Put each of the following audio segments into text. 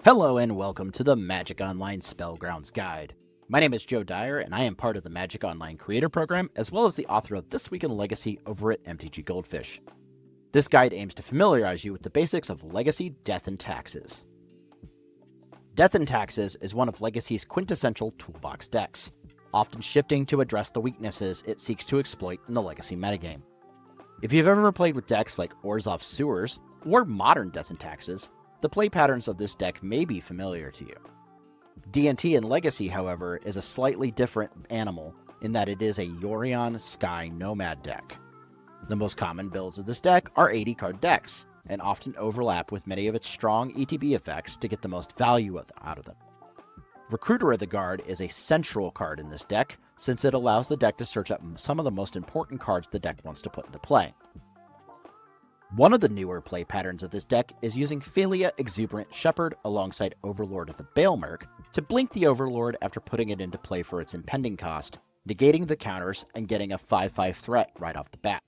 Hello and welcome to the Magic Online Spellgrounds Guide. My name is Joe Dyer and I am part of the Magic Online Creator Program as well as the author of This Week in Legacy over at MTG Goldfish. This guide aims to familiarize you with the basics of Legacy, Death, and Taxes. Death and Taxes is one of Legacy's quintessential toolbox decks, often shifting to address the weaknesses it seeks to exploit in the Legacy metagame. If you've ever played with decks like Orzhov's Sewers or modern Death and Taxes, the play patterns of this deck may be familiar to you. D&T in Legacy, however, is a slightly different animal in that it is a Yorion Sky Nomad deck. The most common builds of this deck are 80-card decks, and often overlap with many of its strong ETB effects to get the most value out of them. Recruiter of the Guard is a central card in this deck, since it allows the deck to search up some of the most important cards the deck wants to put into play. One of the newer play patterns of this deck is using Phalia Exuberant Shepherd alongside Overlord of the Baelmerk to blink the Overlord after putting it into play for its impending cost, negating the counters and getting a 5/5 threat right off the bat.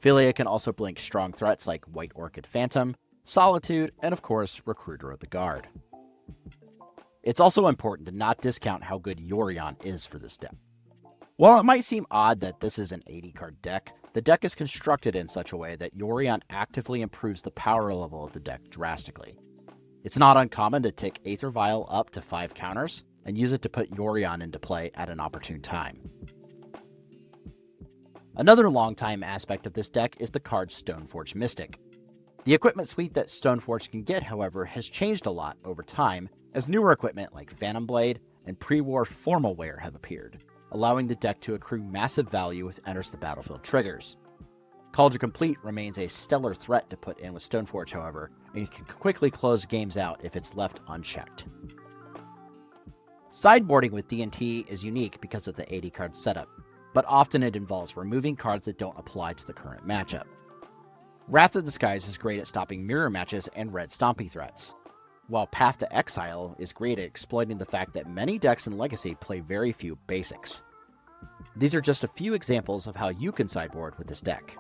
Phalia can also blink strong threats like White Orchid Phantom, Solitude, and of course, Recruiter of the Guard. It's also important to not discount how good Yorion is for this deck. While it might seem odd that this is an 80-card deck, the deck is constructed in such a way that Yorion actively improves the power level of the deck drastically. It's not uncommon to tick Aether Vial up to 5 counters and use it to put Yorion into play at an opportune time. Another long-time aspect of this deck is the card Stoneforge Mystic. The equipment suite that Stoneforge can get, however, has changed a lot over time as newer equipment like Phantom Blade and pre-war Formal Wear have appeared, allowing the deck to accrue massive value with Enters the Battlefield triggers. Cauldron Complete remains a stellar threat to put in with Stoneforge, however, and can quickly close games out if it's left unchecked. Sideboarding with D&T is unique because of the 80-card setup, but often it involves removing cards that don't apply to the current matchup. Wrath of the Skies is great at stopping mirror matches and red stompy threats, while Path to Exile is great at exploiting the fact that many decks in Legacy play very few basics. These are just a few examples of how you can sideboard with this deck.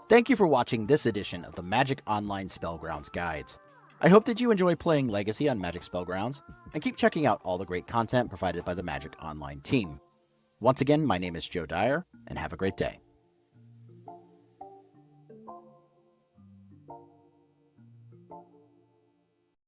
Thank you for watching this edition of the Magic Online Spellgrounds Guides. I hope that you enjoy playing Legacy on Magic Spellgrounds, and keep checking out all the great content provided by the Magic Online team. Once again, my name is Joe Dyer, and have a great day.